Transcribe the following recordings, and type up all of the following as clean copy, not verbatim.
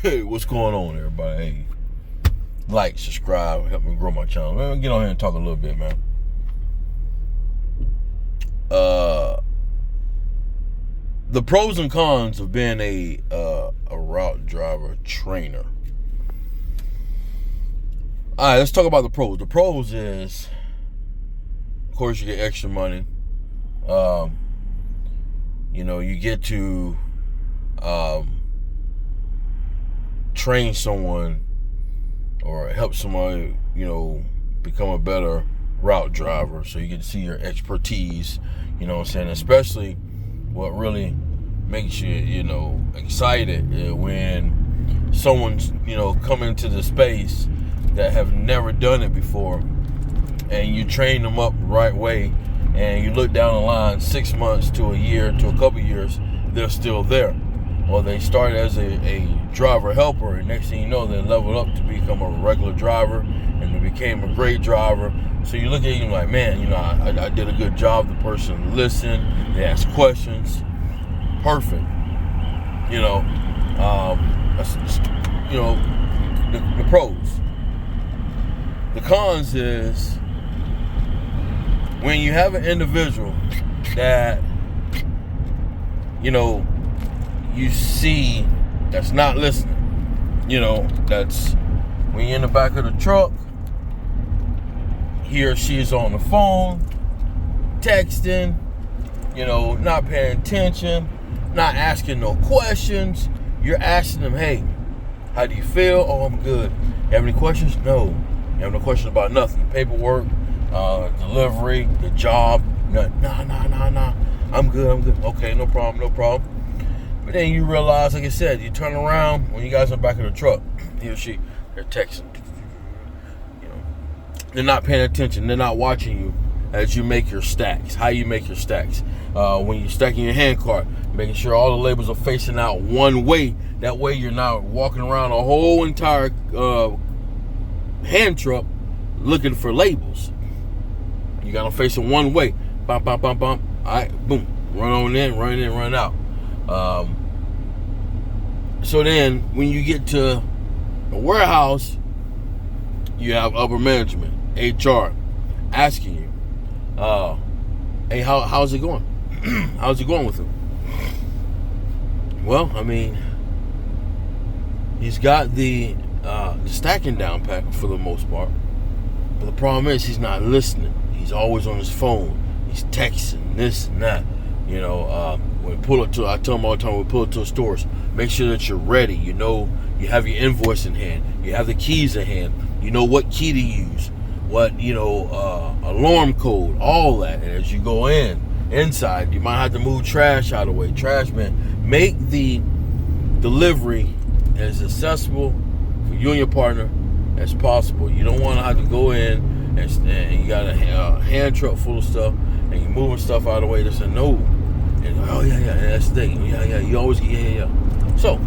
Hey, what's going on, everybody? Hey, like, subscribe, help me grow my channel. Man, get on here and talk a little bit, man. The pros and cons of being a route driver trainer. All right, let's talk about the pros. The pros is, of course, you get extra money. You get to train someone or help somebody, become a better route driver. So you get to see your expertise, you know what I'm saying? Especially what really makes you, excited when someone's, coming to the space that have never done it before, and you train them up the right way, and you look down the line 6 months to a year to a couple years, they're still there. Or they started as a driver helper, and next thing you know, they leveled up to become a regular driver, and they became a great driver. So you look at him like, man, I did a good job. The person listened, they asked questions, perfect. That's the pros. The cons is when you have an individual that you see that's not listening. That's when you're in the back of the truck, he or she is on the phone, texting, not paying attention, not asking no questions. You're asking them, hey, how do you feel? Oh, I'm good. You have any questions? No. You have no questions about nothing. Paperwork, delivery, the job. Nah. I'm good. Okay, no problem. But then you realize, like I said, you turn around when you guys are in the back of the truck, he or she, they're texting. They're not paying attention. They're not watching you as you make your stacks. How you make your stacks. When you're stacking your hand cart, making sure all the labels are facing out one way. That way you're not walking around a whole entire hand truck looking for labels. You got them facing one way. Bump. All right, boom. Run out. So then when you get to the warehouse, you have upper management, HR, asking you, hey, how's it going? How's it going with him? Well, he's got the stacking down pat for the most part. But the problem is he's not listening. He's always on his phone. He's texting this and that. When we pull up to, I tell them all the time, when we pull up to the stores, make sure that you're ready. You have your invoice in hand. You have the keys in hand. You know what key to use. What, alarm code, all that. And as you go inside, you might have to move trash out of the way. Trash man, make the delivery as accessible for you and your partner as possible. You don't want to have to go in and you got a hand truck full of stuff and you're moving stuff out of the way. They say no. And oh yeah, that's the thing. Yeah. You always yeah. So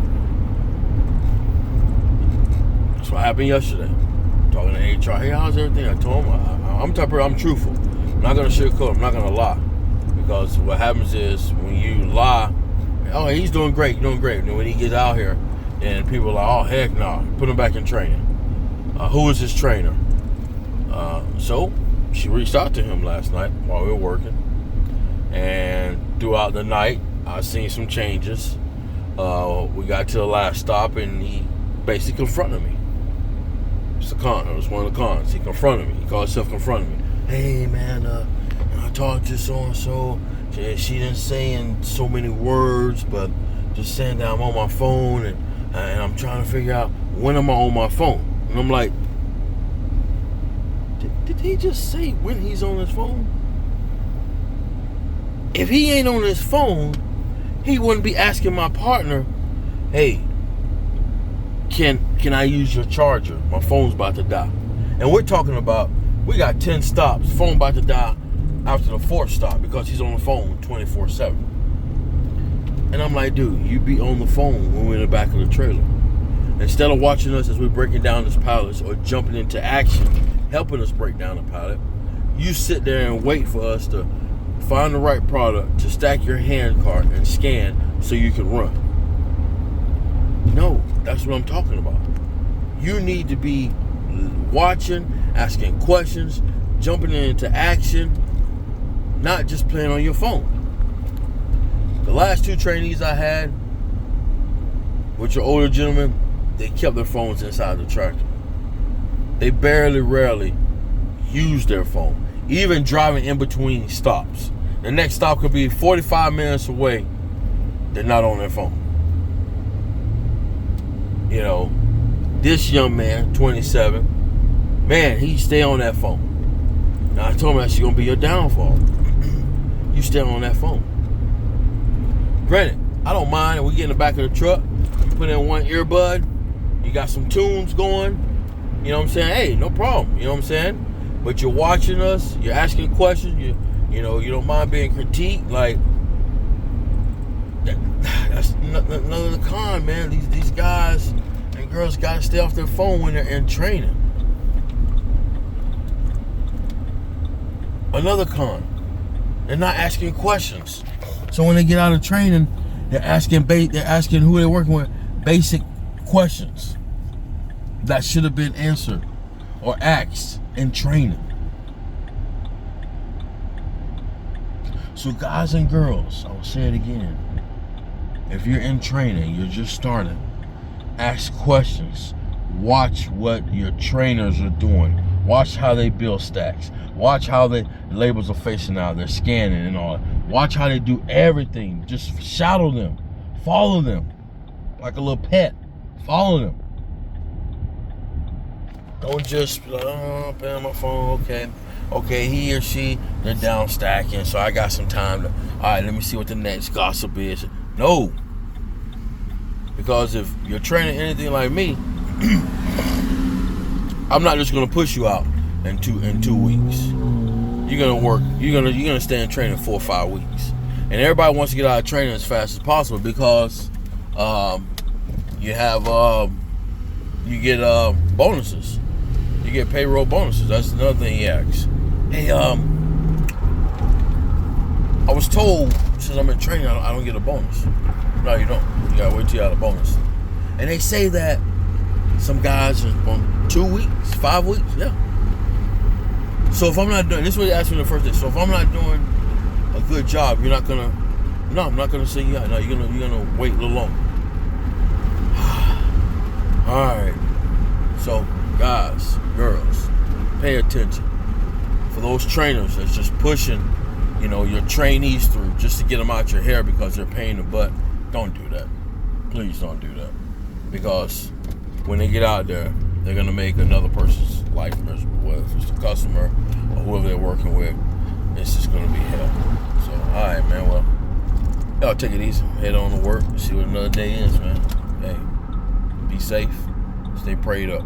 that's what happened yesterday. Talking to HR, hey, how's everything? I told him I'm the type of person, I'm truthful. I'm not gonna sugarcoat. I'm not gonna lie, because what happens is when you lie, oh, he's doing great. And when he gets out here, and people are like, oh heck no, put him back in training. Who is his trainer? So she reached out to him last night while we were working, and throughout the night I seen some changes. We got to the last stop and he basically confronted me. It was one of the cons. He confronted me. He called himself confronting me. Hey man, I talked to so and so. She didn't say in so many words, but just saying that I'm on my phone and I'm trying to figure out when am I on my phone. And I'm like, did he just say when he's on his phone? If he ain't on his phone, he wouldn't be asking my partner, hey, can I use your charger? My phone's about to die. And we're talking about, we got 10 stops, phone about to die after the 4th stop because he's on the phone 24/7. And I'm like, dude, you be on the phone when we're in the back of the trailer. Instead of watching us as we're breaking down this pallet or jumping into action, helping us break down the pallet, you sit there and wait for us to find the right product to stack your hand cart and scan so you can run. No, That's what I'm talking about. You need to be watching, asking questions, jumping into action, not just playing on your phone. The last 2 trainees I had, which are older gentlemen, they kept their phones inside the tractor. They rarely use their phone, even driving in between stops. The next stop could be 45 minutes away. They're not on their phone. You know, this young man, 27, man, he stay on that phone. Now I told him that's gonna be your downfall. You stay on that phone. Granted, I don't mind. We get in the back of the truck. You put in one earbud. You got some tunes going. You know what I'm saying? Hey, no problem. You know what I'm saying? But you're watching us. You're asking questions. You know, you don't mind being critiqued. Like, that's another con, man. These guys and girls got to stay off their phone when they're in training. Another con. They're not asking questions. So when they get out of training, they're asking who they're working with basic questions that should have been answered or asked in training. So guys and girls, I will say it again. If you're in training, you're just starting, ask questions. Watch what your trainers are doing. Watch how they build stacks. Watch how the labels are facing out. They're scanning and all. Watch how they do everything. Just shadow them. Follow them. Like a little pet. Follow them. Don't just be like, oh, I'm on my phone, okay, he or she, they're down stacking, so I got some time to, all right, let me see what the next gossip is. No. Because if you're training anything like me, I'm not just gonna push you out in two weeks. You're gonna stay in training 4 or 5 weeks. And everybody wants to get out of training as fast as possible because you get bonuses. You get payroll bonuses. That's another thing he asks. Hey, I was told since I'm in training, I don't get a bonus. No, you don't. You gotta wait till you have a bonus. And they say that some guys are on 2 weeks, 5 weeks, yeah. So if I'm not doing, this is what they asked me the first day. So if I'm not doing a good job, you're not gonna. No, I'm not gonna say yeah. No, you're gonna wait a little longer. All right. So guys, girls, pay attention. For those trainers that's just pushing, your trainees through just to get them out your hair because they're paying the butt, don't do that. Please don't do that. Because when they get out there, they're going to make another person's life miserable. Whether it's the customer or whoever they're working with, it's just going to be hell. So, all right, man. Well, y'all take it easy. Head on to work. See what another day is, man. Hey, be safe. Stay prayed up.